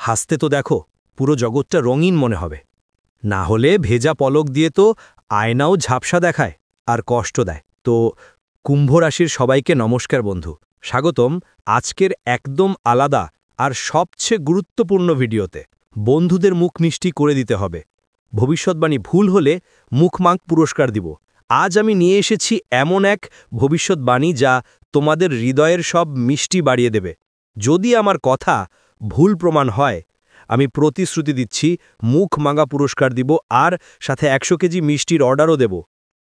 হাসতে তো দেখো, পুরো জগৎটা রঙিন মনে হবে। না হলে ভেজা পলক দিয়ে তো আয়নাও ঝাপসা দেখায় আর কষ্ট দেয়। তো কুম্ভ রাশির সবাইকে নমস্কার বন্ধু, স্বাগতম আজকের একদম আলাদা আর সবচেয়ে গুরুত্বপূর্ণ ভিডিওতে। বন্ধুদের মুখ মিষ্টি করে দিতে হবে। ভবিষ্যৎবাণী ভুল হলে মুখমাঙ্ক পুরস্কার দিব। আজ আমি নিয়ে এসেছি এমন এক ভবিষ্যৎবাণী যা তোমাদের হৃদয়ের সব মিষ্টি বাড়িয়ে দেবে। যদি আমার কথা ভুল প্রমাণ হয়, আমি প্রতিশ্রুতি দিচ্ছি মুখ মাঙ্গা পুরস্কার দিব, আর সাথে 100 কেজি মিষ্টির অর্ডারও দেব।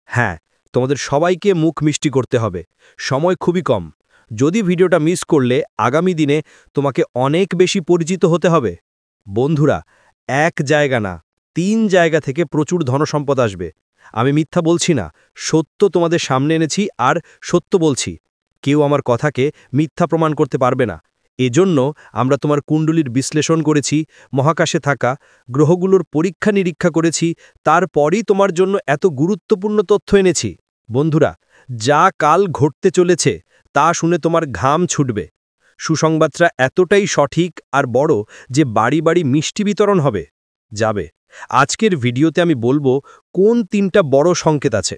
হ্যাঁ, তোমাদের সবাইকে মুখ মিষ্টি করতে হবে। সময় খুবই কম। যদি ভিডিওটা মিস করলে আগামী দিনে তোমাকে অনেক বেশি পরিচিত হতে হবে। বন্ধুরা, এক জায়গা না, 3 জায়গা থেকে প্রচুর ধনসম্পদ আসবে। আমি মিথ্যা বলছি না, সত্য তোমাদের সামনে এনেছি আর সত্য বলছি। কেউ আমার কথাকে মিথ্যা প্রমাণ করতে পারবে না। এজন্য আমরা তোমার কুণ্ডলীর বিশ্লেষণ করেছি, মহাকাশে থাকা গ্রহগুলোর পরীক্ষা নিরীক্ষা করেছি, তারপরই তোমার জন্য এত গুরুত্বপূর্ণ তথ্য এনেছি। বন্ধুরা, যা কাল ঘটতে চলেছে তা শুনে তোমার ঘাম ছুটবে। সুসংবাদটা এতটাই সঠিক আর বড় যে বাড়ি বাড়ি মিষ্টি বিতরণ হবে। যাবে আজকের ভিডিওতে আমি বলবো কোন 3টা বড় সংকেত আছে,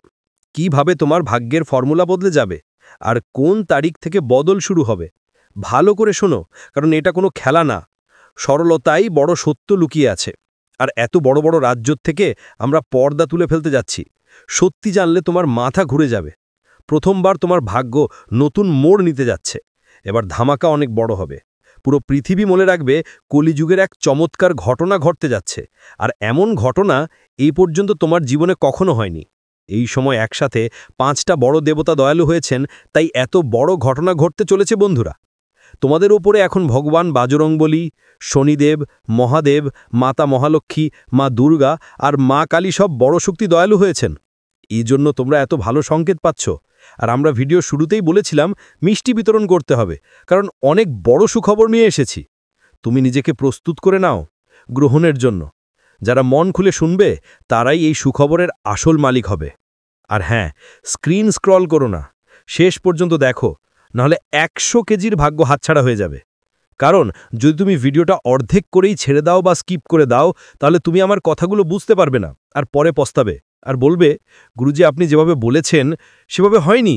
কিভাবে তোমার ভাগ্যের ফর্মুলা বদলে যাবে, আর কোন তারিখ থেকে বদল শুরু হবে। ভালো করে শোনো, কারণ এটা কোনো খেলা না। সরলতাই বড় সত্য লুকিয়ে আছে। আর এত বড় বড় রাজ্য থেকে আমরা পর্দা তুলে ফেলতে যাচ্ছি। সত্যি জানলে তোমার মাথা ঘুরে যাবে। প্রথমবার তোমার ভাগ্য নতুন মোড় নিতে যাচ্ছে। এবার ধামাকা অনেক বড় হবে। পুরো পৃথিবী মনে রাখবে কলিযুগের এক চমৎকার ঘটনা ঘটতে যাচ্ছে। আর এমন ঘটনা এই পর্যন্ত তোমার জীবনে কখনো হয়নি। এই সময় একসাথে 5টা বড় দেবতা দয়ালু হয়েছেন, তাই এত বড় ঘটনা ঘটতে চলেছে। বন্ধুরা, তোমাদের ওপরে এখন ভগবান বাজরংবলী, শনিদেব, মহাদেব, মাতা মহালক্ষ্মী, মা দুর্গা আর মা কালী সব বড় শক্তি দয়ালু হয়েছেন। এই জন্য তোমরা এত ভালো সংকেত পাচ্ছ। আর আমরা ভিডিও শুরুতেই বলেছিলাম মিষ্টি বিতরণ করতে হবে, কারণ অনেক বড় সুখবর নিয়ে এসেছি। তুমি নিজেকে প্রস্তুত করে নাও গ্রহণের জন্য। যারা মন খুলে শুনবে তারাই এই সুখবরের আসল মালিক হবে। আর হ্যাঁ, স্ক্রিন স্ক্রল করো না, শেষ পর্যন্ত দেখো, নাহলে 100 কেজির ভাগ্য হাতছাড়া হয়ে যাবে। কারণ যদি তুমি ভিডিওটা অর্ধেক করেই ছেড়ে দাও বা স্কিপ করে দাও, তাহলে তুমি আমার কথাগুলো বুঝতে পারবে না, আর পরে পস্তাবে আর বলবে, গুরুজি আপনি যেভাবে বলেছেন সেভাবে হয়নি।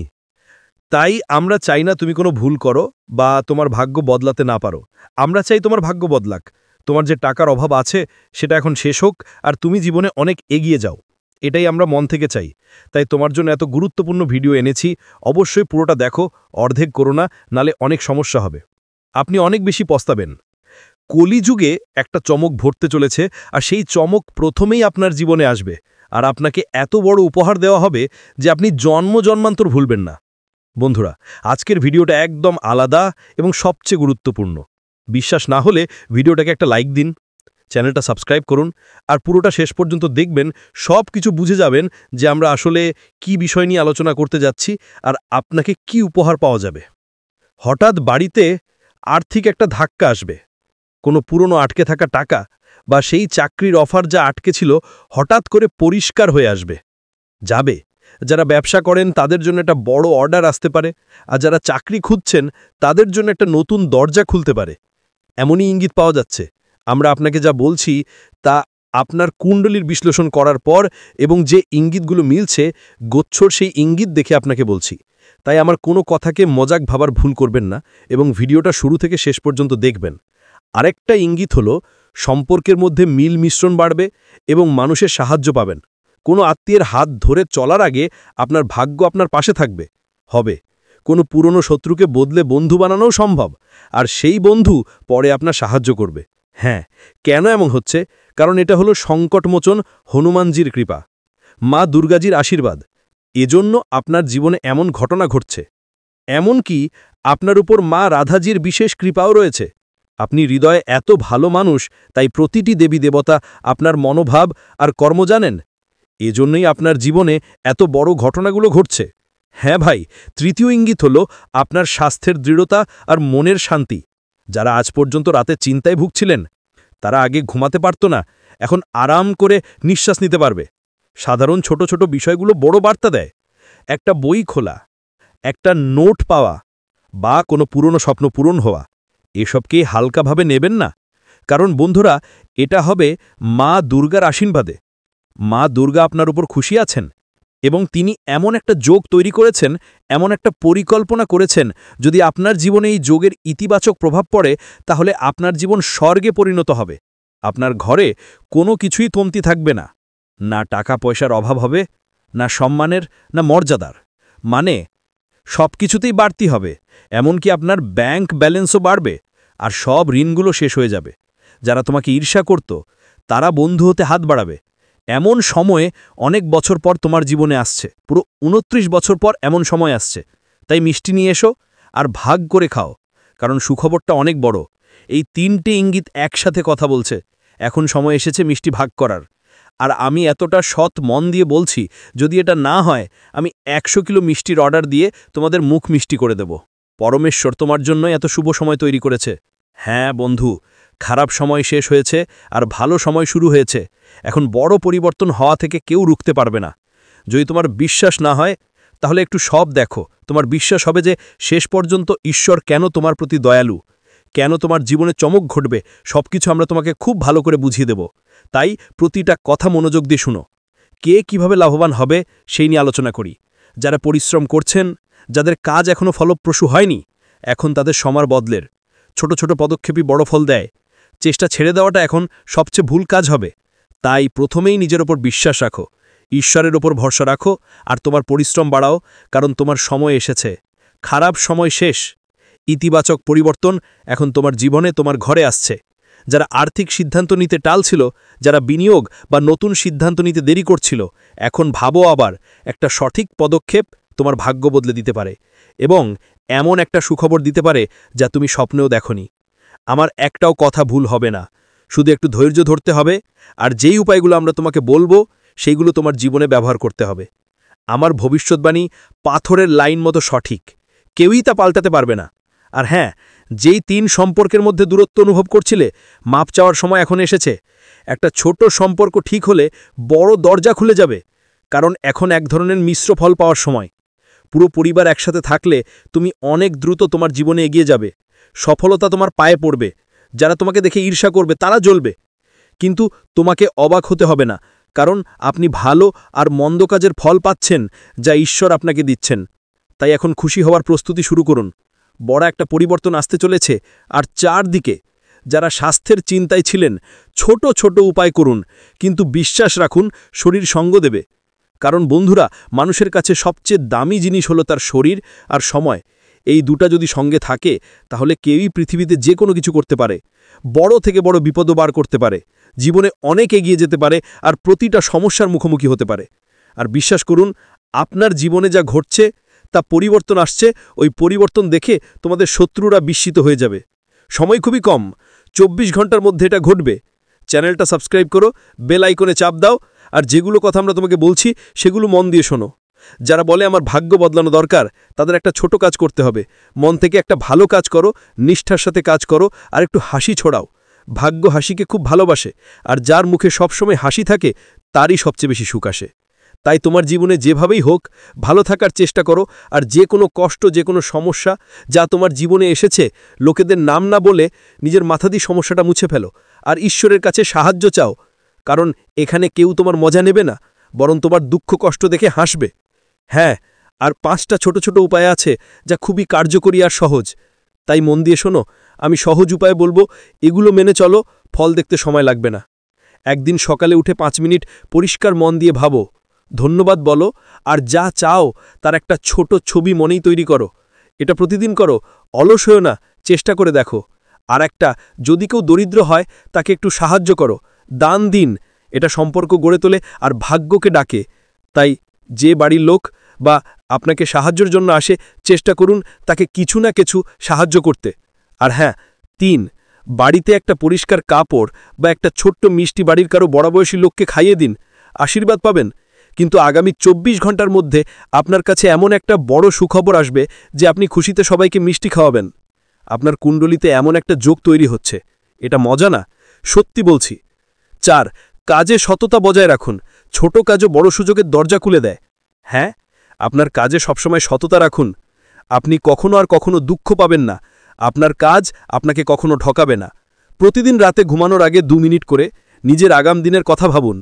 তাই আমরা চাই না তুমি কোনো ভুল করো বা তোমার ভাগ্য বদলাতে না পারো। আমরা চাই তোমার ভাগ্য বদলাক। তোমার যে টাকার অভাব আছে সেটা এখন শেষ হোক, আর তুমি জীবনে অনেক এগিয়ে যাও। এটাই আমরা মন থেকে চাই। তাই তোমার জন্য এত গুরুত্বপূর্ণ ভিডিও এনেছি। অবশ্যই পুরোটা দেখো, অর্ধেক করো না, নালে অনেক সমস্যা হবে। আপনি অনেক বেশি পস্তাবেন। কলিযুগে একটা চমক ঘটতে চলেছে, আর সেই চমক প্রথমেই আপনার জীবনে আসবে। আর আপনাকে এত বড় উপহার দেওয়া হবে যে আপনি জন্ম জন্মান্তর ভুলবেন না। বন্ধুরা, আজকের ভিডিওটা একদম আলাদা এবং সবচেয়ে গুরুত্বপূর্ণ। বিশ্বাস না হলে ভিডিওটাকে একটা লাইক দিন, চ্যানেলটা সাবস্ক্রাইব করুন, আর পুরোটা শেষ পর্যন্ত দেখবেন। সব কিছু বুঝে যাবেন যে আমরা আসলে কি বিষয় নিয়ে আলোচনা করতে যাচ্ছি আর আপনাকে কি উপহার পাওয়া যাবে। হঠাৎ বাড়িতে আর্থিক একটা ধাক্কা আসবে। কোনো পুরনো আটকে থাকা টাকা বা সেই চাকরির অফার যা আটকে ছিল হঠাৎ করে পরিষ্কার হয়ে আসবে। যাবে যারা ব্যবসা করেন তাদের জন্য একটা বড় অর্ডার আসতে পারে, আর যারা চাকরি খুঁজছেন তাদের জন্য একটা নতুন দরজা খুলতে পারে। এমনই ইঙ্গিত পাওয়া যাচ্ছে। আমরা আপনাকে যা বলছি তা আপনার কুণ্ডলীর বিশ্লেষণ করার পর এবং যে ইঙ্গিতগুলো মিলছে, গোচ্ছর সেই ইঙ্গিত দেখে আপনাকে বলছি। তাই আমার কোনো কথাকে মজাক ভাবার ভুল করবেন না এবং ভিডিওটা শুরু থেকে শেষ পর্যন্ত দেখবেন। আরেকটা ইঙ্গিত হলো সম্পর্কের মধ্যে মিল মিশ্রণ বাড়বে এবং মানুষের সাহায্য পাবেন। কোনো আত্মীয়ের হাত ধরে চলার আগে আপনার ভাগ্য আপনার পাশে থাকবে। হবে কোনো পুরনো শত্রুকে বদলে বন্ধু বানানোও সম্ভব, আর সেই বন্ধু পরে আপনার সাহায্য করবে। হ্যাঁ, কেন এমন হচ্ছে? কারণ এটা হলো সংকটমোচন হনুমানজির কৃপা, মা দুর্গাজির আশীর্বাদ। এজন্য আপনার জীবনে এমন ঘটনা ঘটছে। এমনকি আপনার উপর মা রাধাজির বিশেষ কৃপাও রয়েছে। আপনি হৃদয়ে এত ভালো মানুষ, তাই প্রতিটি দেবী দেবতা আপনার মনোভাব আর কর্ম জানেন। এজন্যই আপনার জীবনে এত বড় ঘটনাগুলো ঘটছে। হ্যাঁ ভাই, তৃতীয় ইঙ্গিত হলো আপনার স্বাস্থ্যের দৃঢ়তা আর মনের শান্তি। যারা আজ পর্যন্ত রাতে চিন্তায় ভুগছিলেন, তারা আগে ঘুমাতে পারত না, এখন আরাম করে নিঃশ্বাস নিতে পারবে। সাধারণ ছোট ছোট বিষয়গুলো বড় বার্তা দেয়। একটা বই খোলা, একটা নোট পাওয়া বা কোনো পুরনো স্বপ্ন পূরণ হওয়া, এসবকে হালকাভাবে নেবেন না। কারণ বন্ধুরা, এটা হবে মা দুর্গার আশীর্বাদে। মা দুর্গা আপনার উপর খুশি আছেন এবং তিনি এমন একটা যোগ তৈরি করেছেন, এমন একটা পরিকল্পনা করেছেন, যদি আপনার জীবনে এই যোগের ইতিবাচক প্রভাব পড়ে তাহলে আপনার জীবন স্বর্গে পরিণত হবে। আপনার ঘরে কোনো কিছুই কমতি থাকবে না, না টাকা পয়সার অভাব হবে, না সম্মানের, না মর্যাদার। মানে সব কিছুতেই বাড়তি হবে, এমনকি আপনার ব্যাংক ব্যালেন্সও বাড়বে, আর সব ঋণগুলো শেষ হয়ে যাবে। যারা তোমাকে ঈর্ষা করত তারা বন্ধু হতে হাত বাড়াবে। এমন সময়ে অনেক বছর পর তোমার জীবনে আসছে, পুরো 29 বছর পর এমন সময় আসছে। তাই মিষ্টি নিয়ে এসো আর ভাগ করে খাও, কারণ সুখবরটা অনেক বড়। এই 3টে ইঙ্গিত একসাথে কথা বলছে। এখন সময় এসেছে মিষ্টি ভাগ করার। আর আমি এতটা সৎ মন দিয়ে বলছি, যদি এটা না হয় আমি 100 কিলো মিষ্টির অর্ডার দিয়ে তোমাদের মুখ মিষ্টি করে দেব। পরমেশ্বর তোমার জন্য এত শুভ সময় তৈরি করেছে। হ্যাঁ বন্ধু, খারাপ সময় শেষ হয়েছে আর ভালো সময় শুরু হয়েছে। এখন বড় পরিবর্তন হওয়া থেকে কেউ রুখতে পারবে না। যদি তোমার বিশ্বাস না হয় তাহলে একটু সব দেখো। তোমার বিশ্বাস হবে যে শেষ পর্যন্ত ঈশ্বর কেন তোমার প্রতি দয়ালু, কেন তোমার জীবনে চমক ঘটবে, সবকিছু আমরা তোমাকে খুব ভালো করে বুঝিয়ে দেব। তাই প্রতিটা কথা মনোযোগ দিয়ে শুনো। কে কিভাবে লাভবান হবে সেই নিয়ে আলোচনা করি। যারা পরিশ্রম করছেন, যাদের কাজ এখনও ফলপ্রসূ হয়নি, এখন তাদের সময় বদলের। ছোট ছোট পদক্ষেপই বড় ফল দেয়। চেষ্টা ছেড়ে দেওয়াটা এখন সবচেয়ে ভুল কাজ হবে। তাই প্রথমেই নিজের ওপর বিশ্বাস রাখো, ঈশ্বরের ওপর ভরসা রাখো, আর তোমার পরিশ্রম বাড়াও, কারণ তোমার সময় এসেছে। খারাপ সময় শেষ, ইতিবাচক পরিবর্তন এখন তোমার জীবনে, তোমার ঘরে আসছে। যারা আর্থিক সিদ্ধান্ত নিতে টালছিল, যারা বিনিয়োগ বা নতুন সিদ্ধান্ত নিতে দেরি করছিল, এখন ভাবো আবার। একটা সঠিক পদক্ষেপ তোমার ভাগ্য বদলে দিতে পারে এবং এমন একটা সুখবর দিতে পারে যা তুমি স্বপ্নেও দেখনি। আমার একটাও কথা ভুল হবে না, শুধু একটু ধৈর্য ধরতে হবে, আর যেই উপায়গুলো আমরা তোমাকে বলবো সেইগুলো তোমার জীবনে ব্যবহার করতে হবে। আমার ভবিষ্যৎবাণী পাথরের লাইন মতো সঠিক, কেউই তা পাল্টাতে পারবে না। আর হ্যাঁ, যেই 3 সম্পর্কের মধ্যে দূরত্ব অনুভব করছিলে, মাপ চাওয়ার সময় এখন এসেছে। একটা ছোট সম্পর্ক ঠিক হলে বড় দরজা খুলে যাবে, কারণ এখন এক ধরনের মিশ্র ফল পাওয়ার সময়। পুরো পরিবার একসাথে থাকলে তুমি অনেক দ্রুত তোমার জীবনে এগিয়ে যাবে। সফলতা তোমার পায়ে পড়বে। যারা তোমাকে দেখে ঈর্ষা করবে তারা জ্বলবে, কিন্তু তোমাকে অবাক হতে হবে না, কারণ আপনি ভালো আর মন্দ কাজের ফল পাচ্ছেন যা ঈশ্বর আপনাকে দিচ্ছেন। তাই এখন খুশি হওয়ার প্রস্তুতি শুরু করুন। বড় একটা পরিবর্তন আসতে চলেছে। আর চারদিকে যারা স্বাস্থ্যের চিন্তায় ছিলেন, ছোট ছোট উপায় করুন, কিন্তু বিশ্বাস রাখুন শরীর সঙ্গ দেবে। কারণ বন্ধুরা, মানুষের কাছে সবচেয়ে দামি জিনিস হলো তার শরীর আর সময়। এই দুটা যদি সঙ্গে থাকে তাহলে কেউই পৃথিবীতে যে কোনো কিছু করতে পারে, বড় থেকে বড় বিপদও বার করতে পারে, জীবনে অনেক এগিয়ে যেতে পারে, আর প্রতিটা সমস্যার মুখোমুখি হতে পারে। আর বিশ্বাস করুন, আপনার জীবনে যা ঘটছে তা পরিবর্তন আসছে, ওই পরিবর্তন দেখে তোমাদের শত্রুরা বিস্মিত হয়ে যাবে। সময় খুবই কম, 24 ঘন্টার মধ্যে এটা ঘটবে। চ্যানেলটা সাবস্ক্রাইব করো, বেল আইকনে চাপ দাও, আর যেগুলো কথা আমরা তোমাকে বলছি সেগুলো মন দিয়ে শোনো। যারা বলে আমার ভাগ্য বদলানো দরকার, তাদের একটা ছোট কাজ করতে হবে। মন থেকে একটা ভালো কাজ করো, নিষ্ঠার সাথে কাজ করো, আর একটু হাসি ছড়াও। ভাগ্য হাসিকে খুব ভালোবাসে, আর যার মুখে সবসময় হাসি থাকে তারই সবচেয়ে বেশি সুখ আসে। তাই তোমার জীবনে যেভাবেই হোক ভালো থাকার চেষ্টা করো, আর যে কোনো কষ্ট, যে কোনো সমস্যা যা তোমার জীবনে এসেছে, লোকেদের নাম না বলে নিজের মাথা দিয়ে সমস্যাটা মুছে ফেলো, আর ঈশ্বরের কাছে সাহায্য চাও। কারণ এখানে কেউ তোমার মজা নেবে না, বরং তোমার দুঃখ কষ্ট দেখে হাসবে। হ্যাঁ, আর 5টা ছোট ছোট উপায় আছে যা খুবই কার্যকরী আর সহজ। তাই মন দিয়ে শোনো, আমি সহজ উপায় বলবো, এগুলো মেনে চলো, ফল দেখতে সময় লাগবে না। একদিন সকালে উঠে 5 মিনিট পরিষ্কার মন দিয়ে ভাবো, ধন্যবাদ বলো, আর যা চাও তার একটা ছোট ছবি মনেই তৈরি করো। এটা প্রতিদিন করো, অলস হয়েও না, চেষ্টা করে দেখো। আর একটা, যদি কেউ দরিদ্র হয় তাকে একটু সাহায্য করো, দান দিন। এটা সম্পর্ক গড়ে তোলে আর ভাগ্যকে ডাকে। তাই যে বাড়ির লোক বা আপনাকে সাহায্যের জন্য আসে, চেষ্টা করুন তাকে কিছু না কিছু সাহায্য করতে। আর হ্যাঁ, 3, বাড়িতে একটা পরিষ্কার কাপড় বা একটা ছোট্ট মিষ্টি বাড়ির কারো বড় বয়সী লোককে খাইয়ে দিন, আশীর্বাদ পাবেন। কিন্তু আগামী 24 ঘন্টার মধ্যে আপনার কাছে এমন একটা বড় সুখবর আসবে যে আপনি খুশিতে সবাইকে মিষ্টি খাওয়াবেন। আপনার কুণ্ডলিতে এমন একটা যোগ তৈরি হচ্ছে, এটা মজা না, সত্যি বলছি। 4, কাজে সততা বজায় রাখুন। ছোট কাজও বড় সুযোগের দরজা খুলে দেয়। হ্যাঁ, আপনার কাজে সবসময় সততা রাখুন। আপনি কখনো আর কখনো দুঃখ পাবেন না। আপনার কাজ আপনাকে কখনো ঠকাবে না। প্রতিদিন রাতে ঘুমানোর আগে 2 মিনিট করে নিজের আগাম দিনের কথা ভাবুন।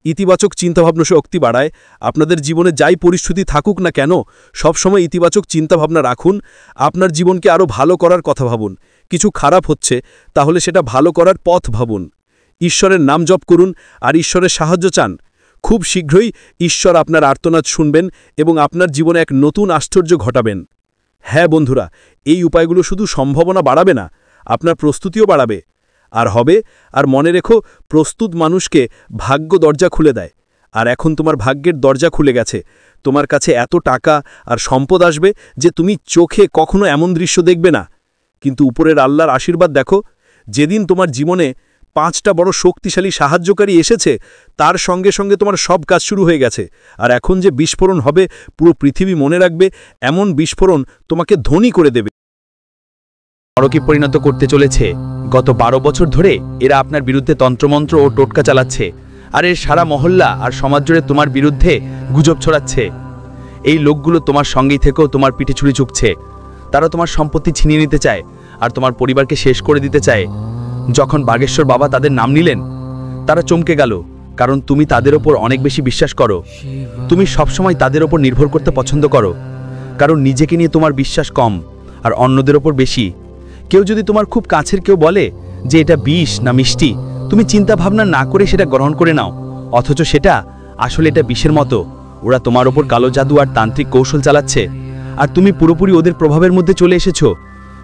ইতিবাচক চিন্তাভাবনা শক্তি বাড়ায়। আপনাদের জীবনে যাই পরিস্থিতি থাকুক না কেন, সবসময় ইতিবাচক চিন্তাভাবনা রাখুন। আপনার জীবনকে আরও ভালো করার কথা ভাবুন। কিছু খারাপ হচ্ছে, তাহলে সেটা ভালো করার পথ ভাবুন। ঈশ্বরের নাম জপ করুন আর ঈশ্বরের সাহায্য চান। খুব শীঘ্রই ঈশ্বর আপনার আর্তনাদ শুনবেন এবং আপনার জীবনে এক নতুন আশ্চর্য ঘটাবেন। হ্যাঁ বন্ধুরা, এই উপায়গুলো শুধু সম্ভাবনা বাড়াবে না, আপনার প্রস্তুতিও বাড়াবে। আর মনে রেখো, প্রস্তুত মানুষকে ভাগ্য দরজা খুলে দেয়। আর এখন তোমার ভাগ্যের দরজা খুলে গেছে। তোমার কাছে এত টাকা আর সম্পদ আসবে যে তুমি চোখে কখনো এমন দৃশ্য দেখবে না। কিন্তু উপরের আল্লাহর আশীর্বাদ দেখো, যেদিন তোমার জীবনে 5টা বড় শক্তিশালী সাহায্যকারী এসেছে, তার সঙ্গে সঙ্গে তোমার সব কাজ শুরু হয়ে গেছে। আর এখন যে বিস্ফোরণ হবে, পুরো পৃথিবী মনে রাখবে, এমন বিস্ফোরণ তোমাকে ধনী করে দেবে। নরকে পরিণত করতে চলেছে। গত 12 বছর ধরে এরা আপনার বিরুদ্ধে তন্ত্রমন্ত্র ও টোটকা চালাচ্ছে, আর এর সারা মহল্লা আর সমাজ জুড়ে তোমার বিরুদ্ধে গুজব ছড়াচ্ছে। এই লোকগুলো তোমার সঙ্গেই থেকেও তোমার পিঠে ছুরি চুকছে। তারা তোমার সম্পত্তি ছিনিয়ে নিতে চায় আর তোমার পরিবারকে শেষ করে দিতে চায়। যখন বাগেশ্বর বাবা তাদের নাম নিলেন, তারা চমকে গেল, কারণ তুমি তাদের ওপর অনেক বেশি বিশ্বাস করো। তুমি সবসময় তাদের ওপর নির্ভর করতে পছন্দ করো, কারণ নিজেকে নিয়ে তোমার বিশ্বাস কম আর অন্যদের ওপর বেশি। কেউ যদি তোমার খুব কাছের কেউ বলে যে এটা বিষ না মিষ্টি, তুমি চিন্তা ভাবনা না করে সেটা গ্রহণ করে নাও, অথচ সেটা আসলে এটা বিষের মতো। ওরা তোমার ওপর কালো জাদু আর তান্ত্রিক কৌশল চালাচ্ছে, আর তুমি পুরোপুরি ওদের প্রভাবের মধ্যে চলে এসেছো।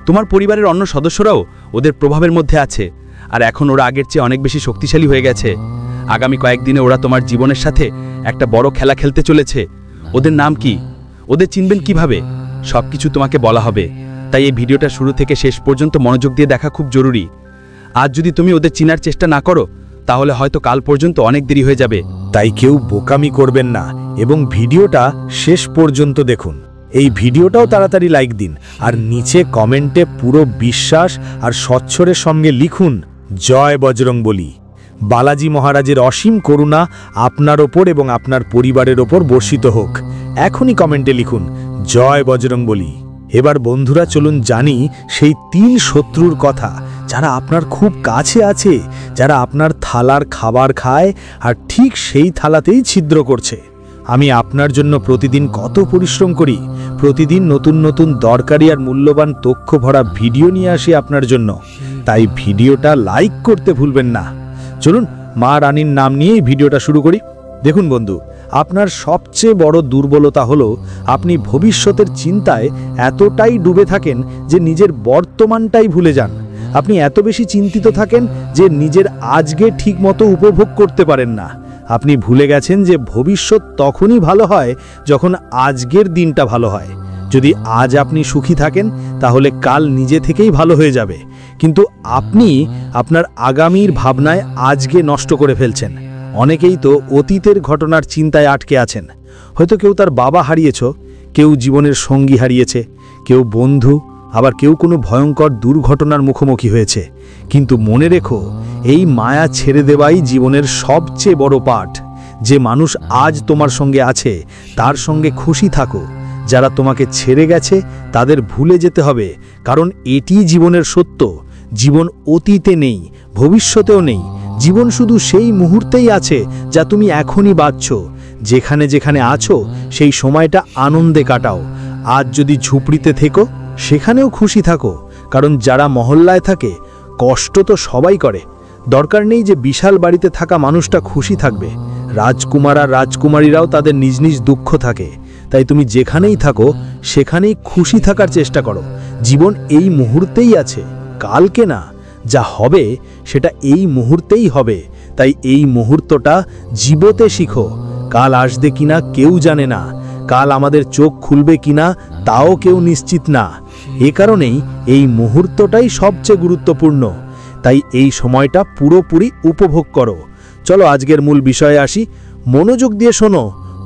তোমার পরিবারের অন্য সদস্যরাও ওদের প্রভাবের মধ্যে আছে, আর এখন ওরা আগের চেয়ে অনেক বেশি শক্তিশালী হয়ে গেছে। আগামী কয়েকদিনে ওরা তোমার জীবনের সাথে একটা বড় খেলা খেলতে চলেছে। ওদের নাম কি, ওদের চিনবেন কিভাবে, সবকিছু তোমাকে বলা হবে। তাই এই ভিডিওটা শুরু থেকে শেষ পর্যন্ত মনোযোগ দিয়ে দেখা খুব জরুরি। আজ যদি তুমি ওদের চিনার চেষ্টা না করো, তাহলে হয়তো কাল পর্যন্ত অনেক দেরি হয়ে যাবে। তাই কেউ বোকামি করবেন না এবং ভিডিওটা শেষ পর্যন্ত দেখুন। এই ভিডিওটাও তাড়াতাড়ি লাইক দিন আর নিচে কমেন্টে পুরো বিশ্বাস আর স্বচ্ছরের সঙ্গে লিখুন, জয় বজরংবলী। বালাজি মহারাজের অসীম করুণা আপনার ওপর এবং আপনার পরিবারের ওপর বর্ষিত হোক। এখনই কমেন্টে লিখুন, জয় বজরংবলী। এবার বন্ধুরা চলুন জানি সেই 3 শত্রুর কথা, যারা আপনার খুব কাছে আছে, যারা আপনার থালার খাবার খায় আর ঠিক সেই থালাতেই ছিদ্র করছে। আমি আপনার জন্য প্রতিদিন কত পরিশ্রম করি, প্রতিদিন নতুন নতুন দরকারি আর মূল্যবান তথ্য ভরা ভিডিও নিয়ে আসি আপনার জন্য। তাই ভিডিওটা লাইক করতে ভুলবেন না। চলুন মা রানীর নাম নিয়েই ভিডিওটা শুরু করি। দেখুন বন্ধু, আপনার সবচেয়ে বড় দুর্বলতা হলো আপনি ভবিষ্যতের চিন্তায় এতটাই ডুবে থাকেন যে নিজের বর্তমানটাই ভুলে যান। আপনি এত বেশি চিন্তিত থাকেন যে নিজের আজকে ঠিকমতো উপভোগ করতে পারেন না। আপনি ভুলে গেছেন যে ভবিষ্যৎ তখনই ভালো হয় যখন আজকের দিনটা ভালো হয়। যদি আজ আপনি সুখী থাকেন, তাহলে কাল নিজে থেকেই ভালো হয়ে যাবে। কিন্তু আপনি আপনার আগামীর ভাবনায় আজকে নষ্ট করে ফেলছেন। অনেকেই তো অতীতের ঘটনার চিন্তায় আটকে আছেন। হয়তো কেউ তার বাবা হারিয়েছ, কেউ জীবনের সঙ্গী হারিয়েছে, কেউ বন্ধু, আবার কেউ কোনো ভয়ঙ্কর দুর্ঘটনার মুখোমুখি হয়েছে। কিন্তু মনে রেখো, এই মায়া ছেড়ে দেওয়াই জীবনের সবচেয়ে বড় পাঠ। যে মানুষ আজ তোমার সঙ্গে আছে, তার সঙ্গে খুশি থাকো। যারা তোমাকে ছেড়ে গেছে তাদের ভুলে যেতে হবে, কারণ এটি জীবনের সত্য। জীবন অতীতে নেই, ভবিষ্যতেও নেই। জীবন শুধু সেই মুহূর্তেই আছে যা তুমি এখনই বাঁচছ। যেখানে যেখানে আছো সেই সময়টা আনন্দে কাটাও। আজ যদি ঝুপড়িতে থেকো, সেখানেও খুশি থাকো, কারণ যারা মহল্লায় থাকে কষ্ট তো সবাই করে। দরকার নেই যে বিশাল বাড়িতে থাকা মানুষটা খুশি থাকবে। রাজকুমার আর রাজকুমারীরাও তাদের নিজ নিজ দুঃখ থাকে। তাই তুমি যেখানেই থাকো সেখানেই খুশি থাকার চেষ্টা করো। জীবন এই মুহূর্তেই আছে, কালকে না। যা হবে সেটা এই মুহূর্তেই হবে। তাই এই মুহূর্তটা জীবতে শিখো। কাল আসবে কিনা কেউ জানে না, কাল আমাদের চোখ খুলবে কিনা তাও কেউ নিশ্চিত না। এ কারণেই এই মুহূর্তটাই সবচেয়ে গুরুত্বপূর্ণ। তাই এই সময়টা পুরোপুরি উপভোগ করো। চলো আজকের মূল বিষয়ে আসি। মনোযোগ দিয়ে শোনো।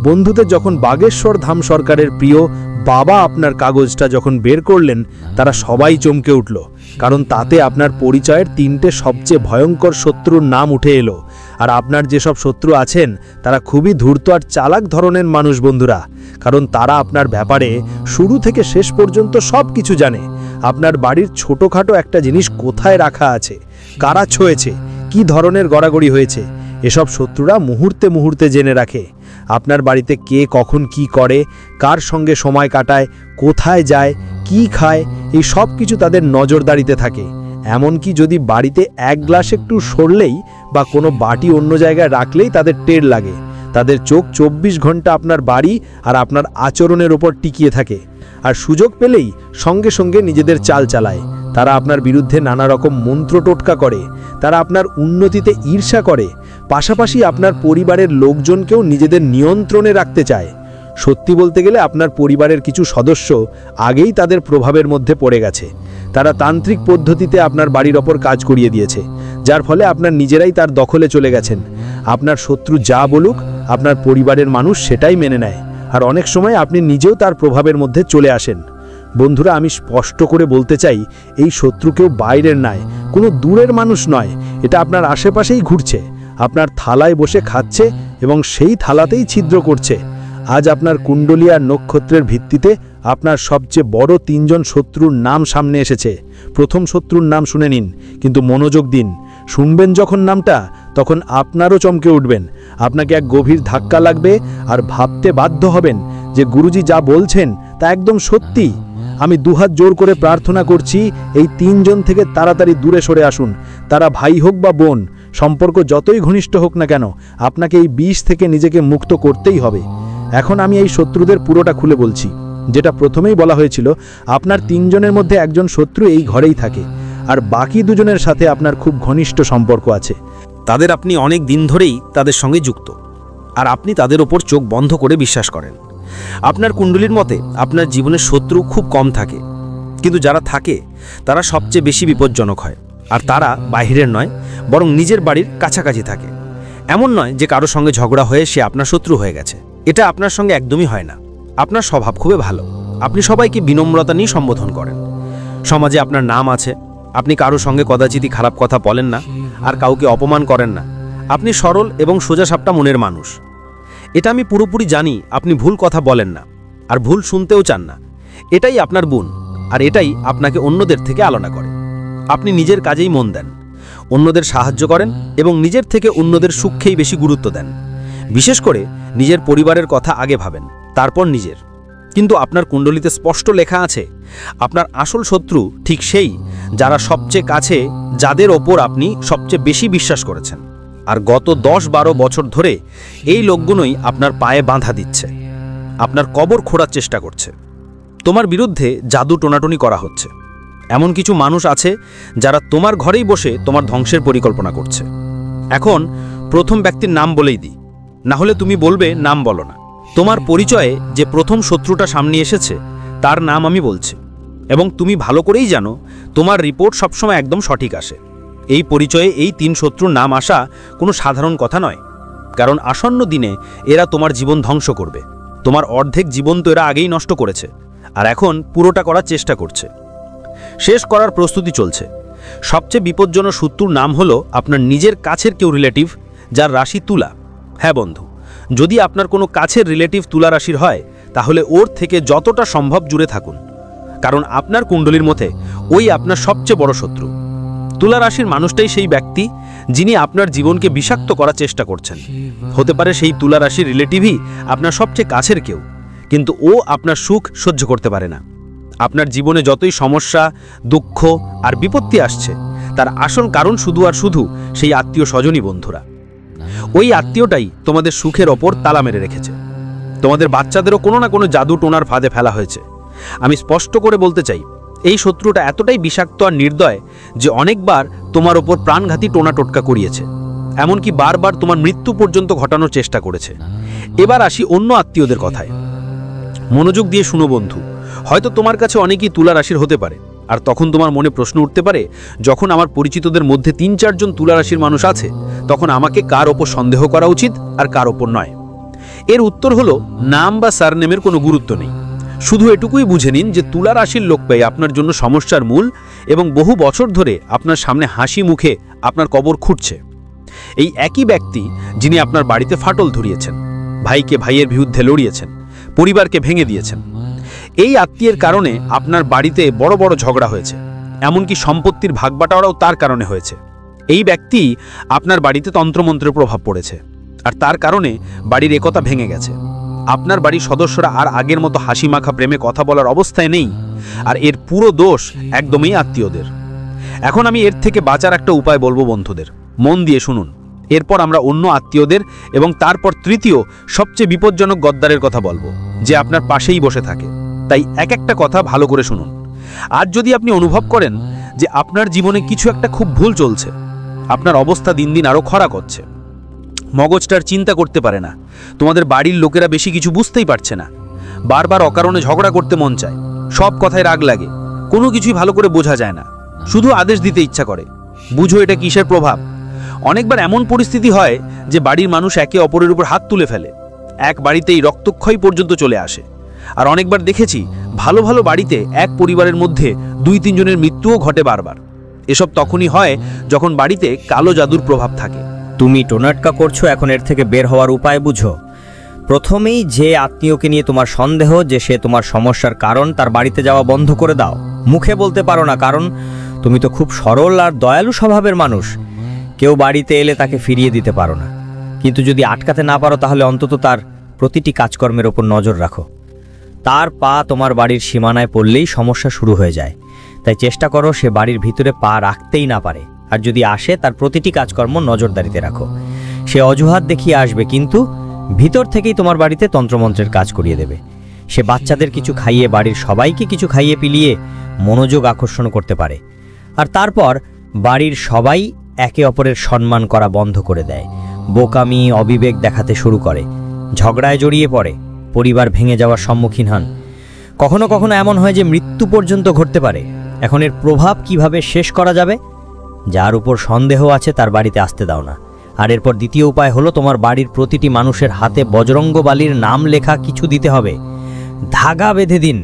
বন্ধুদের যখন বাগেশ্বর ধাম সরকারের প্রিয় বাবা আপনার কাগজটা যখন বের করলেন, তারা সবাই চমকে উঠল, কারণ তাতে আপনার পরিচয়ের 3টে সবচেয়ে ভয়ঙ্কর শত্রুর নাম উঠে এলো। আর আপনার যেসব শত্রু আছেন তারা খুবই ধূর্ত আর চালাক ধরনের মানুষ বন্ধুরা, কারণ তারা আপনার ব্যাপারে শুরু থেকে শেষ পর্যন্ত সব কিছু জানে। আপনার বাড়ির ছোটোখাটো একটা জিনিস কোথায় রাখা আছে, কারা ছুঁয়েছে, কি ধরনের গড়াগড়ি হয়েছে, এসব শত্রুরা মুহূর্তে মুহূর্তে জেনে রাখে। আপনার বাড়িতে কে কখন কি করে, কার সঙ্গে সময় কাটায়, কোথায় যায়, কি খায়, এই সব কিছু তাদের নজরদারিতে থাকে। এমনকি যদি বাড়িতে এক গ্লাস একটু সরলেই বা কোনো বাটি অন্য জায়গায় রাখলেই তাদের টের লাগে। তাদের চোখ 24 ঘন্টা আপনার বাড়ি আর আপনার আচরণের ওপর টিকিয়ে থাকে, আর সুযোগ পেলেই সঙ্গে সঙ্গে নিজেদের চাল চালায়। তারা আপনার বিরুদ্ধে নানা রকম মন্ত্র টোটকা করে, তারা আপনার উন্নতিতে ঈর্ষা করে, পাশাপাশি আপনার পরিবারের লোকজনকেও নিজেদের নিয়ন্ত্রণে রাখতে চায়। সত্যি বলতে গেলে আপনার পরিবারের কিছু সদস্য আগেই তাদের প্রভাবের মধ্যে পড়ে গেছে। তারা তান্ত্রিক পদ্ধতিতে আপনার বাড়ির ওপর কাজ করিয়ে দিয়েছে, যার ফলে আপনার নিজেরাই তার দখলে চলে গেছেন। আপনার শত্রু যা বলুক আপনার পরিবারের মানুষ সেটাই মেনে নেয়, আর অনেক সময় আপনি নিজেও তার প্রভাবের মধ্যে চলে আসেন। বন্ধুরা, আমি স্পষ্ট করে বলতে চাই, এই শত্রু কেউ বাইরের নয়, কোনো দূরের মানুষ নয়। এটা আপনার আশেপাশেই ঘুরছে, আপনার থালায় বসে খাচ্ছে এবং সেই থালাতেই ছিদ্র করছে। আজ আপনার কুণ্ডলী আর নক্ষত্রের ভিত্তিতে আপনার সবচেয়ে বড় 3 জন শত্রুর নাম সামনে এসেছে। প্রথম শত্রুর নাম শুনে নিন, কিন্তু মনোযোগ দিন। শুনবেন যখন নামটা, তখন আপনারও চমকে উঠবেন। আপনাকে এক গভীর ধাক্কা লাগবে আর ভাবতে বাধ্য হবেন যে গুরুজি যা বলছেন তা একদম সত্যি। আমি দুহাত জোর করে প্রার্থনা করছি, এই 3 জন থেকে তাড়াতাড়ি দূরে সরে আসুন। তারা ভাই হোক বা বোন, সম্পর্ক যতই ঘনিষ্ঠ হোক না কেন, আপনাকে এই বিষ থেকে নিজেকে মুক্ত করতেই হবে। এখন আমি এই শত্রুদের পুরোটা খুলে বলছি। যেটা প্রথমেই বলা হয়েছিল, আপনার 3 জনের মধ্যে একজন শত্রু এই ঘরেই থাকে, আর বাকি 2 জনের সাথে আপনার খুব ঘনিষ্ঠ সম্পর্ক আছে। তাদের আপনি অনেক দিন ধরেই তাদের সঙ্গে যুক্ত, আর আপনি তাদের ওপর চোখ বন্ধ করে বিশ্বাস করেন। আপনার কুণ্ডলীর মতে আপনার জীবনে শত্রু খুব কম থাকে, কিন্তু যারা থাকে তারা সবচেয়ে বেশি বিপজ্জনক হয়। আর তারা বাইরের নয়, বরং নিজের বাড়ির কাছাকাছি থাকে। এমন নয় যে কারো সঙ্গে ঝগড়া হয়ে সে আপনার শত্রু হয়ে গেছে, এটা আপনার সঙ্গে একদমই হয় না। আপনার স্বভাব খুবই ভালো, আপনি সবাইকে বিনম্রতা নিয়ে সম্বোধন করেন। সমাজে আপনার নাম আছে, আপনি কারো সঙ্গে কদাচিৎই খারাপ কথা বলেন না আর কাউকে অপমান করেন না। আপনি সরল এবং সোজাসাপটা মনের মানুষ। এটা আমি পুরোপুরি জানি। আপনি ভুল কথা বলেন না আর ভুল শুনতেও চান না। এটাই আপনার গুণ, আর এটাই আপনাকে অন্যদের থেকে আলাদা করে। আপনি নিজের কাজেই মন দেন, অন্যদের সাহায্য করেন এবং নিজের থেকে অন্যদের সুখেই বেশি গুরুত্ব দেন। বিশেষ করে নিজের পরিবারের কথা আগে ভাবেন, তারপর নিজের। কিন্তু আপনার কুণ্ডলিতে স্পষ্ট লেখা আছে, আপনার আসল শত্রু ঠিক সেই যারা সবচেয়ে কাছে, যাদের ওপর আপনি সবচেয়ে বেশি বিশ্বাস করেছেন। আর গত 10-12 বছর ধরে এই লোকগুলোই আপনার পায়ে বাঁধা দিচ্ছে, আপনার কবর খোঁড়ার চেষ্টা করছে। তোমার বিরুদ্ধে জাদু টোনাটুনি করা হচ্ছে। এমন কিছু মানুষ আছে যারা তোমার ঘরেই বসে তোমার ধ্বংসের পরিকল্পনা করছে। এখন প্রথম ব্যক্তির নাম বলেই দিই, না হলে তুমি বলবে নাম বলো না। তোমার পরিচয়ে যে প্রথম শত্রুটা সামনে এসেছে তার নাম আমি বলছি, এবং তুমি ভালো করেই জানো তোমার রিপোর্ট সবসময় একদম সঠিক আসে। এই পরিচয়ে এই 3 শত্রুর নাম আসা কোনো সাধারণ কথা নয়, কারণ আসন্ন দিনে এরা তোমার জীবন ধ্বংস করবে। তোমার অর্ধেক জীবন তো এরা আগেই নষ্ট করেছে, আর এখন পুরোটা করার চেষ্টা করছে। শেষ করার প্রস্তুতি চলছে। সবচেয়ে বিপজ্জনক শত্রুর নাম হলো আপনার নিজের কাছের কেউ রিলেটিভ, যার রাশি তুলা। হ্যাঁ বন্ধু, যদি আপনার কোনো কাছের রিলেটিভ তুলা রাশির হয়, তাহলে ওর থেকে যতটা সম্ভব দূরে থাকুন, কারণ আপনার কুণ্ডলীর মধ্যে ওই আপনার সবচেয়ে বড় শত্রু। তুলা রাশির মানুষটাই সেই ব্যক্তি যিনি আপনার জীবনকে বিষাক্ত করার চেষ্টা করছেন। হতে পারে সেই তুলা রাশির রিলেটিভই আপনার সবচেয়ে কাছের কেউ, কিন্তু ও আপনার সুখ সহ্য করতে পারে না। আপনার জীবনে যতই সমস্যা, দুঃখ আর বিপত্তি আসছে, তার আসল কারণ শুধু আর শুধু সেই আত্মীয় স্বজনই বন্ধুরা। ওই আত্মীয়টাই তোমাদের সুখের ওপর তালা মেরে রেখেছে। তোমাদের বাচ্চাদেরও কোনো না কোনো জাদু টোনার ফাঁদে ফেলা হয়েছে। আমি স্পষ্ট করে বলতে চাই, এই শত্রুটা এতটাই বিষাক্ত আর নির্দয় যে অনেকবার তোমার ওপর প্রাণঘাতী টোনা টোটকা করিয়েছে, এমনকি বারবার তোমার মৃত্যু পর্যন্ত ঘটানোর চেষ্টা করেছে। এবার আসি অন্য আত্মীয়দের কথায়। মনোযোগ দিয়ে শুনো বন্ধু, হয়তো তোমার কাছে অনেকেই তুলা রাশির হতে পারে, আর তখন তোমার মনে প্রশ্ন উঠতে পারে, যখন আমার পরিচিতদের মধ্যে 3-4 জন তুলা রাশির মানুষ আছে, তখন আমাকে কার ওপর সন্দেহ করা উচিত আর কার ওপর নয়? এর উত্তর হলো, নাম বা সারনেমের কোনো গুরুত্ব নেই। শুধু এটুকুই বুঝে নিন যে তুলা রাশির লোক পেয়ে আপনার জন্য সমস্যার মূল, এবং বহু বছর ধরে আপনার সামনে হাসি মুখে আপনার কবর খুঁড়ছে। এই একই ব্যক্তি যিনি আপনার বাড়িতে ফাটল ধরিয়েছেন, ভাইকে ভাইয়ের বিরুদ্ধে লড়িয়েছেন, পরিবারকে ভেঙে দিয়েছেন। এই আত্মীয়ের কারণে আপনার বাড়িতে বড় বড় ঝগড়া হয়েছে, এমনকি সম্পত্তির ভাগবাটোয়ারাও তার কারণে হয়েছে। এই ব্যক্তি আপনার বাড়িতে তন্ত্রমন্ত্রের প্রভাব পড়েছে, আর তার কারণে বাড়ির একতা ভেঙে গেছে। আপনার বাড়ির সদস্যরা আর আগের মতো হাসি মাখা প্রেমে কথা বলার অবস্থায় নেই, আর এর পুরো দোষ একদমই আত্মীয়দের। এখন আমি এর থেকে বাঁচার একটা উপায় বলবো বন্ধুদের, মন দিয়ে শুনুন। এরপর আমরা অন্য আত্মীয়দের এবং তারপর তৃতীয় সবচেয়ে বিপজ্জনক গদ্দারের কথা বলবো, যে আপনার পাশেই বসে থাকে। তাই এক একটা কথা ভালো করে শুনুন। আজ যদি আপনি অনুভব করেন যে আপনার জীবনে কিছু একটা খুব ভুল চলছে, আপনার অবস্থা দিন দিন আরও খারাপ হচ্ছে, মগজটার চিন্তা করতে পারে না, তোমাদের বাড়ির লোকেরা বেশি কিছু বুঝতেই পারছে না, বারবার অকারণে ঝগড়া করতে মন চায়, সব কথায় রাগ লাগে, কোনো কিছুই ভালো করে বোঝা যায় না, শুধু আদেশ দিতে ইচ্ছা করে, বুঝো এটা কিসের প্রভাব? অনেকবার এমন পরিস্থিতি হয় যে বাড়ির মানুষ একে অপরের উপর হাত তুলে ফেলে, এক বাড়িতেই রক্তক্ষয় পর্যন্ত চলে আসে। আর অনেকবার দেখেছি ভালো ভালো বাড়িতে এক পরিবারের মধ্যে 2-3 জনের মৃত্যুও ঘটে বারবার। এসব তখনই হয় যখন বাড়িতে কালো জাদুর প্রভাব থাকে। তুমি টোনাটকা করছো, এখন এর থেকে বের হওয়ার উপায় বুঝো। প্রথমেই যে আত্মীয়কে নিয়ে তোমার সন্দেহ যে সে তোমার সমস্যার কারণ, তার বাড়িতে যাওয়া বন্ধ করে দাও। মুখে বলতে পারো না, কারণ তুমি তো খুব সরল আর দয়ালু স্বভাবের মানুষ। কেউ বাড়িতে এলে তাকে ফিরিয়ে দিতে পারো না, কিন্তু যদি আটকাতে না পারো তাহলে অন্তত তার প্রতিটি কাজকর্মের ওপর নজর রাখো। তার পা তোমার বাড়ির সীমানায় পড়লেই সমস্যা শুরু হয়ে যায়। তাই চেষ্টা করো সে বাড়ির ভিতরে পা রাখতেই না পারে, আর যদি আসে তার প্রতিটি কাজকর্ম নজরদারিতে রাখো। সে অজুহাত দেখিয়ে আসবে, কিন্তু ভিতর থেকেই তোমার বাড়িতে তন্ত্রমন্ত্রের কাজ করিয়ে দেবে। সে বাচ্চাদের কিছু খাইয়ে, বাড়ির সবাইকে কিছু খাইয়ে পিলিয়ে মনোযোগ আকর্ষণ করতে পারে, আর তারপর বাড়ির সবাই একে অপরের সম্মান করা বন্ধ করে দেয়, বোকামি অবিবেক দেখাতে শুরু করে, ঝগড়ায় জড়িয়ে পড়ে, পরিবার ভেঙে যাওয়ার সম্মুখীন হন। কখনো কখনো এমন হয় যে মৃত্যু পর্যন্ত ঘটতে পারে। এখন এর প্রভাব কিভাবে শেষ করা যাবে? যার উপর সন্দেহ আছে তার বাড়িতে আসতে দাও না। আর এরপর দ্বিতীয় উপায় হলো, তোমার বাড়ির প্রতিটি মানুষের হাতে বজরঙ্গবালির নাম লেখা কিছু দিতে হবে, ধাগা বেঁধে দিন।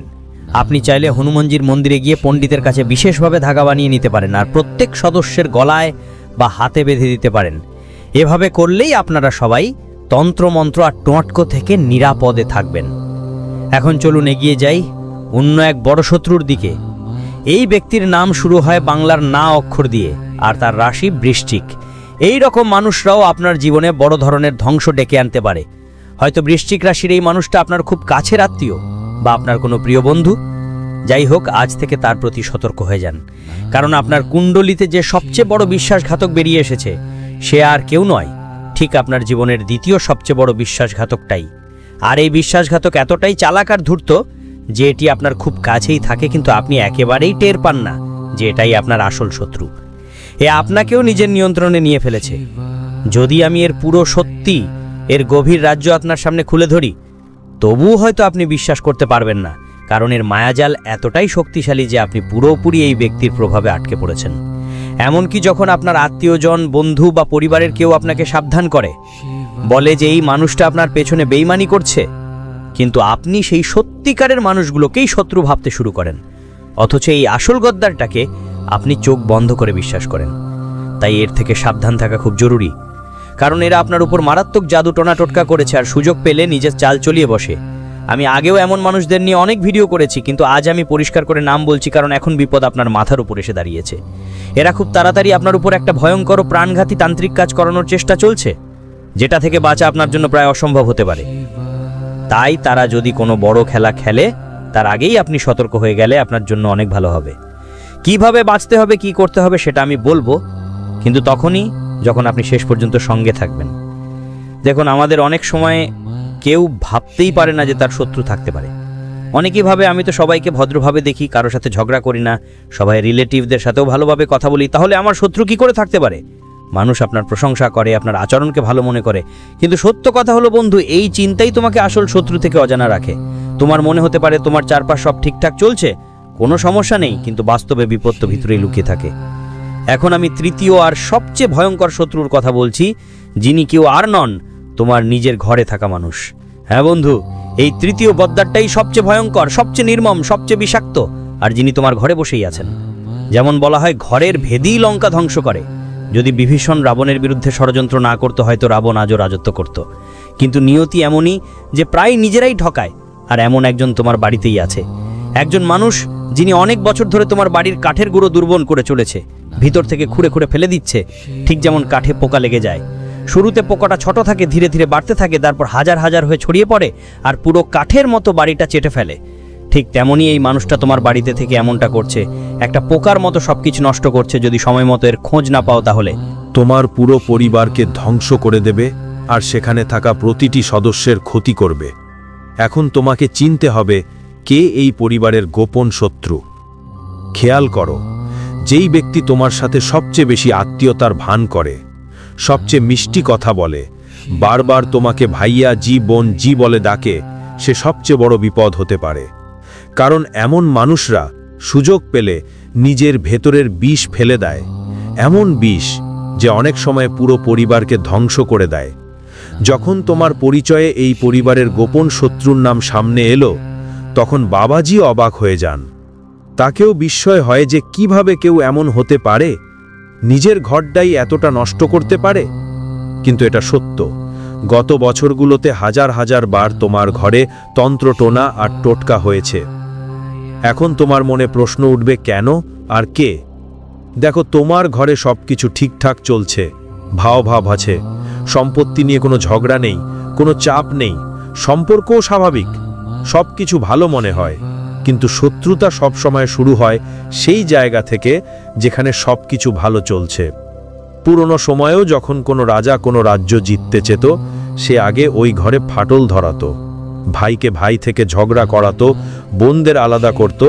আপনি চাইলে হনুমানজির মন্দিরে গিয়ে পণ্ডিতের কাছে বিশেষভাবে ধাগা বানিয়ে নিতে পারেন, আর প্রত্যেক সদস্যের গলায় বা হাতে বেঁধে দিতে পারেন। এভাবে করলেই আপনারা সবাই তন্ত্রমন্ত্র আর টোঁটকো থেকে নিরাপদে থাকবেন। এখন চলুন এগিয়ে যাই অন্য এক বড় শত্রুর দিকে। এই ব্যক্তির নাম শুরু হয় বাংলার না অক্ষর দিয়ে, আর তার রাশি বৃশ্চিক। এই রকম মানুষরাও আপনার জীবনে বড় ধরনের ধ্বংস ডেকে আনতে পারে। হয়তো বৃশ্চিক রাশির এই মানুষটা আপনার খুব কাছের আত্মীয় বা আপনার কোনো প্রিয় বন্ধু। যাই হোক, আজ থেকে তার প্রতি সতর্ক হয়ে যান, কারণ আপনার কুণ্ডলিতে যে সবচেয়ে বড় বিশ্বাসঘাতক বেরিয়ে এসেছে সে আর কেউ নয়, ঠিক আপনার জীবনের দ্বিতীয় সবচেয়ে বড় বিশ্বাসঘাতকটাই। আর এই বিশ্বাসঘাতক এতটাই চালাক আর ধূর্ত যে এটি আপনার খুব কাছেই থাকে, কিন্তু আপনি একেবারেই টের পান না যে এটাই আপনার আসল শত্রু। এ আপনাকেও নিজের নিয়ন্ত্রণে নিয়ে ফেলেছে। যদি আমি এর পুরো সত্যি, এর গভীর রাজ্য আপনার সামনে খুলে ধরি, তবুও হয়তো আপনি বিশ্বাস করতে পারবেন না, কারণ এর মায়াজাল এতটাই শক্তিশালী যে আপনি পুরোপুরি এই ব্যক্তির প্রভাবে আটকে পড়েছেন। এমনকি যখন আপনার আত্মীয়জন, বন্ধু বা পরিবারের কেউ আপনাকে সাবধান করে, বলে যে এই মানুষটা আপনার পেছনে বেইমানি করছে, কিন্তু আপনি সেই সত্যিকারের মানুষগুলোকেই শত্রু ভাবতে শুরু করেন, অথচ এই আসল গদ্দারটাকে আপনি চোখ বন্ধ করে বিশ্বাস করেন। তাই এর থেকে সাবধান থাকা খুব জরুরি, কারণ এরা আপনার উপর মারাত্মক জাদু টোনা টোটকা করেছে আর সুযোগ পেলে নিজের চাল চলিয়ে বসে। আমি আগেও এমন মানুষদের নিয়ে অনেক ভিডিও করেছি, কিন্তু আজ আমি পরিষ্কার করে নাম বলছি, কারণ এখন বিপদ আপনার মাথার উপর এসে দাঁড়িয়েছে। এরা খুব তাড়াতাড়ি আপনার উপর একটা ভয়ঙ্কর প্রাণঘাতী তান্ত্রিক কাজ করানোর চেষ্টা চলছে, যেটা থেকে বাঁচা আপনার জন্য প্রায় অসম্ভব হতে পারে। তাই তারা যদি কোনো বড় খেলা খেলে, তার আগেই আপনি সতর্ক হয়ে গেলে আপনার জন্য অনেক ভালো হবে। কিভাবে বাঁচতে হবে, কি করতে হবে সেটা আমি বলবো, কিন্তু তখনই যখন আপনি শেষ পর্যন্ত সঙ্গে থাকবেন। দেখুন, আমাদের অনেক সময় কেউ ভাবতেই পারে না যে তার শত্রু থাকতে পারে। অনেকেই ভাবে আমি তো সবাইকে ভদ্রভাবে দেখি, কারোর সাথে ঝগড়া করি না, সবাই রিলেটিভদের সাথেও ভালোভাবে কথা বলি, তাহলে আমার শত্রু কি করে থাকতে পারে? মানুষ আপনার প্রশংসা করে, আপনার আচরণকে ভালো মনে করে, কিন্তু সত্য কথা হলো বন্ধু, এই চিন্তাই তোমাকে আসল শত্রু থেকে অজানা রাখে। তোমার মনে হতে পারে তোমার চারপাশ সব ঠিকঠাক চলছে, কোনো সমস্যা নেই, কিন্তু বাস্তবে বিপদ তো ভিতরেই লুকিয়ে থাকে। এখন আমি তৃতীয় আর সবচেয়ে ভয়ঙ্কর শত্রুর কথা বলছি, যিনি কেউ আর নন, তোমার নিজের ঘরে থাকা মানুষ। হ্যাঁ বন্ধু, এই তৃতীয় গদ্দারটাই সবচেয়ে ভয়ঙ্কর, সবচেয়ে নির্মম, সবচেয়ে বিষাক্ত, আর যিনি তোমার ঘরে বসেই আছেন। যেমন বলা হয়, ঘরের ভেদেই লঙ্কা ধ্বংস করে। যদি বিভীষণ রাবণের বিরুদ্ধে ষড়যন্ত্র না করতো, হয়তো রাবণ আজও রাজত্ব করত। কিন্তু নিয়তি এমনই যে প্রায় নিজেরাই ঠকায়, আর এমন একজন তোমার বাড়িতেই আছে। একজন মানুষ যিনি অনেক বছর ধরে তোমার বাড়ির কাঠের গুঁড়ো দুর্বল করে চলেছে, ভিতর থেকে খুঁড়ে খুঁড়ে ফেলে দিচ্ছে, ঠিক যেমন কাঠে পোকা লেগে যায়। শুরুতে পোকাটা ছোট থাকে, ধীরে ধীরে বাড়তে থাকে, তারপর হাজার হাজার হয়ে ছড়িয়ে পড়ে আর পুরো কাঠের মতো বাড়িটা চেটে ফেলে। ঠিক তেমনই এই মানুষটা তোমার বাড়িতে থেকে এমনটা করছে, একটা পোকার মতো সবকিছু নষ্ট করছে। যদি সময় মতো এর খোঁজ না পাও তাহলে তোমার পুরো পরিবারকে ধ্বংস করে দেবে আর সেখানে থাকা প্রতিটি সদস্যের ক্ষতি করবে। এখন তোমাকে চিনতে হবে কে এই পরিবারের গোপন শত্রু। খেয়াল করো, যেই ব্যক্তি তোমার সাথে সবচেয়ে বেশি আত্মীয়তার ভান করে, সবচেয়ে মিষ্টি কথা বলে, বারবার তোমাকে ভাইয়া জি বোন জি বলে ডাকে, সে সবচেয়ে বড় বিপদ হতে পারে। কারণ এমন মানুষরা সুযোগ পেলে নিজের ভেতরের বিষ ফেলে দেয়, এমন বিষ যে অনেক সময় পুরো পরিবারকে ধ্বংস করে দেয়। যখন তোমার পরিচয়ে এই পরিবারের গোপন শত্রুর নাম সামনে এলো, তখন বাবাজিও অবাক হয়ে যান। তাকেও বিস্ময় হয় যে কিভাবে কেউ এমন হতে পারে, নিজের ঘরটাই এতটা নষ্ট করতে পারে। কিন্তু এটা সত্য, গত বছরগুলোতে হাজার হাজার বার তোমার ঘরে তন্ত্রটোনা আর টোটকা হয়েছে। এখন তোমার মনে প্রশ্ন উঠবে, কেন আর কে? দেখো, তোমার ঘরে সবকিছু ঠিকঠাক চলছে, ভাব আছে, সম্পত্তি নিয়ে কোনো ঝগড়া নেই, কোনো চাপ নেই, সম্পর্কও স্বাভাবিক, সবকিছু ভালো মনে হয়। কিন্তু শত্রুতা সবসময় শুরু হয় সেই জায়গা থেকে যেখানে সবকিছু ভালো চলছে। পুরনো সময়েও যখন কোনো রাজা কোনো রাজ্য জিততে চেত, সে আগে ওই ঘরে ফাটল ধরাতো, ভাইকে ভাই থেকে ঝগড়া করাতো, বোনদের আলাদা করত,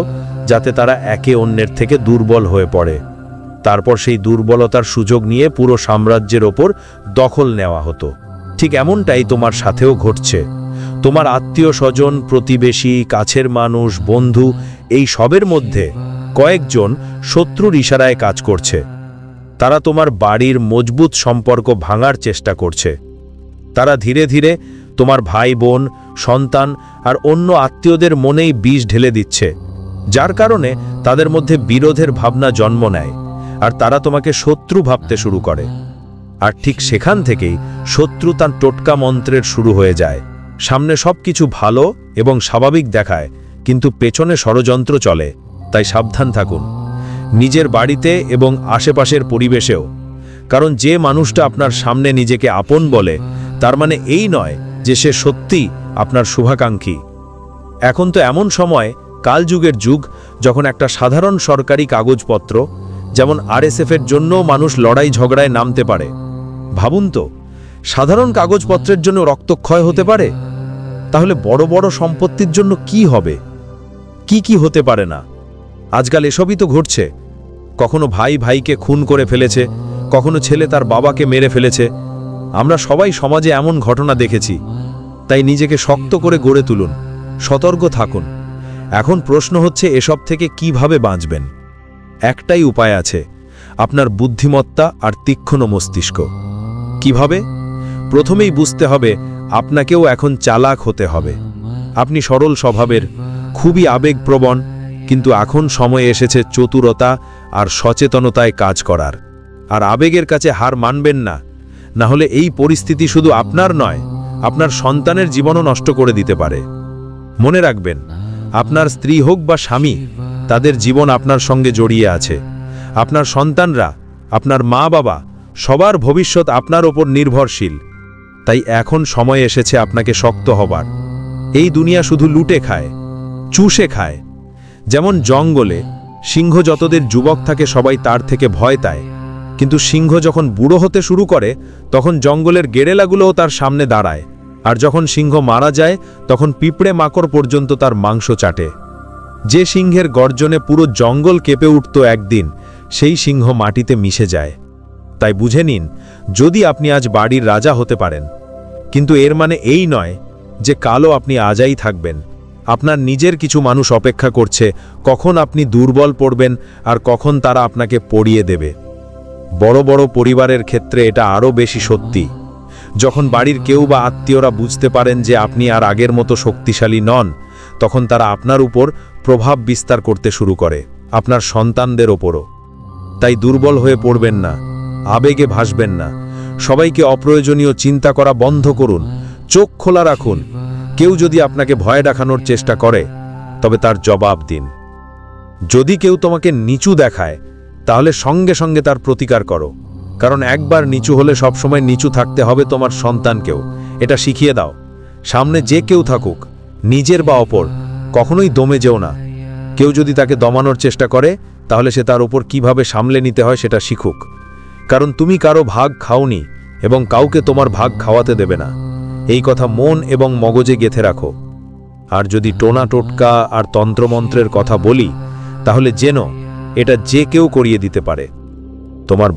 যাতে তারা একে অন্যের থেকে দুর্বল হয়ে পড়ে। তারপর সেই দুর্বলতার সুযোগ নিয়ে পুরো সাম্রাজ্যের ওপর দখল নেওয়া হতো। ঠিক এমনটাই তোমার সাথেও ঘটছে। তোমার আত্মীয় স্বজন, প্রতিবেশী, কাছের মানুষ, বন্ধু, এই সবের মধ্যে কয়েকজন শত্রুর ইশারায় কাজ করছে। তারা তোমার বাড়ির মজবুত সম্পর্ক ভাঙার চেষ্টা করছে। তারা ধীরে ধীরে তোমার ভাই বোন, সন্তান আর অন্য আত্মীয়দের মনেই বিষ ঢেলে দিচ্ছে, যার কারণে তাদের মধ্যে বিরোধের ভাবনা জন্ম নেয় আর তারা তোমাকে শত্রু ভাবতে শুরু করে। আর ঠিক সেখান থেকেই শত্রু তার টোটকা মন্ত্রের শুরু হয়ে যায়। সামনে সবকিছু ভালো এবং স্বাভাবিক দেখায়, কিন্তু পেছনে ষড়যন্ত্র চলে। তাই সাবধান থাকুন, নিজের বাড়িতে এবং আশেপাশের পরিবেশেও। কারণ যে মানুষটা আপনার সামনে নিজেকে আপন বলে, তার মানে এই নয় যে সে সত্যি আপনার শুভাকাঙ্ক্ষী। এখন তো এমন সময়, কালযুগের যুগ, যখন একটা সাধারণ সরকারি কাগজপত্র যেমন আরএসএফের জন্য মানুষ লড়াই ঝগড়ায় নামতে পারে। ভাবুন তো, সাধারণ কাগজপত্রের জন্য রক্তক্ষয় হতে পারে, তাহলে বড় বড় সম্পত্তির জন্য কি হবে? কি হতে পারে না? আজকাল এসবই তো ঘটছে। কখনো ভাই ভাইকে খুন করে ফেলেছে, কখনো ছেলে তার বাবাকে মেরে ফেলেছে। আমরা সবাই সমাজে এমন ঘটনা দেখেছি। তাই নিজেকে শক্ত করে গড়ে তুলুন, সতর্ক থাকুন। এখন প্রশ্ন হচ্ছে, এসব থেকে কিভাবে বাঁচবেন? একটাই উপায় আছে, আপনার বুদ্ধিমত্তা আর তীক্ষ্ণ মস্তিষ্ক। কিভাবে? প্রথমেই বুঝতে হবে আপনাকেও এখন চালাক হতে হবে। আপনি সরল স্বভাবের, খুবই আবেগপ্রবণ, কিন্তু এখন সময় এসেছে চতুরতা আর সচেতনতায় কাজ করার। আর আবেগের কাছে হার মানবেন না, না হলে এই পরিস্থিতি শুধু আপনার নয়, আপনার সন্তানের জীবনও নষ্ট করে দিতে পারে। মনে রাখবেন, আপনার স্ত্রী হোক বা স্বামী, তাদের জীবন আপনার সঙ্গে জড়িয়ে আছে। আপনার সন্তানরা, আপনার মা বাবা, সবার ভবিষ্যৎ আপনার ওপর নির্ভরশীল। তাই এখন সময় এসেছে আপনাকে শক্ত হবার। এই দুনিয়া শুধু লুটে খায়, চুষে খায়। যেমন জঙ্গলে সিংহ যতদের যুবক থাকে সবাই তার থেকে ভয় পায়, কিন্তু সিংহ যখন বুড়ো হতে শুরু করে তখন জঙ্গলের গেরেলাগুলোও তার সামনে দাঁড়ায়। আর যখন সিংহ মারা যায় তখন পিঁপড়ে মাকড় পর্যন্ত তার মাংস চাটে। যে সিংহের গর্জনে পুরো জঙ্গল কেঁপে উঠত একদিন, সেই সিংহ মাটিতে মিশে যায়। তাই বুঝে নিন, যদি আপনি আজ বাড়ির রাজা হতে পারেন, কিন্তু এর মানে এই নয় যে কালও আপনি আজাই থাকবেন। আপনার নিজের কিছু মানুষ অপেক্ষা করছে, কখন আপনি দুর্বল পড়বেন আর কখন তারা আপনাকে পড়িয়ে দেবে। বড় বড় পরিবারের ক্ষেত্রে এটা আরও বেশি সত্যি। যখন বাড়ির কেউ বা আত্মীয়রা বুঝতে পারেন যে আপনি আর আগের মতো শক্তিশালী নন, তখন তারা আপনার উপর প্রভাব বিস্তার করতে শুরু করে, আপনার সন্তানদের ওপরও। তাই দুর্বল হয়ে পড়বেন না, আবেগে ভাসবেন না। সবাইকে অপ্রয়োজনীয় চিন্তা করা বন্ধ করুন, চোখ খোলা রাখুন। কেউ যদি আপনাকে ভয় দেখানোর চেষ্টা করে, তবে তার জবাব দিন। যদি কেউ তোমাকে নিচু দেখায় তাহলে সঙ্গে সঙ্গে তার প্রতিকার করো, কারণ একবার নিচু হলে সবসময় নিচু থাকতে হবে তোমার সন্তানকেও। এটা শিখিয়ে দাও। সামনে যে কেউ থাকুক, নিজের বা অপর, কখনোই দমে যেও না। কেউ যদি তাকে দমানোর চেষ্টা করে তাহলে সে তার উপর কিভাবে সামলে নিতে হয় সেটা শিখুক, কারণ তুমি কারো ভাগ খাওনি এবং কাউকে তোমার ভাগ খাওয়াতে দেবে না। এই কথা মন এবং মগজে গেঁথে রাখো। আর যদি টোনা টোটকা আর তন্ত্রমন্ত্রের কথা বলি তাহলে জেনো এটা যে কেউ করিয়ে দিতে পারে। তোমার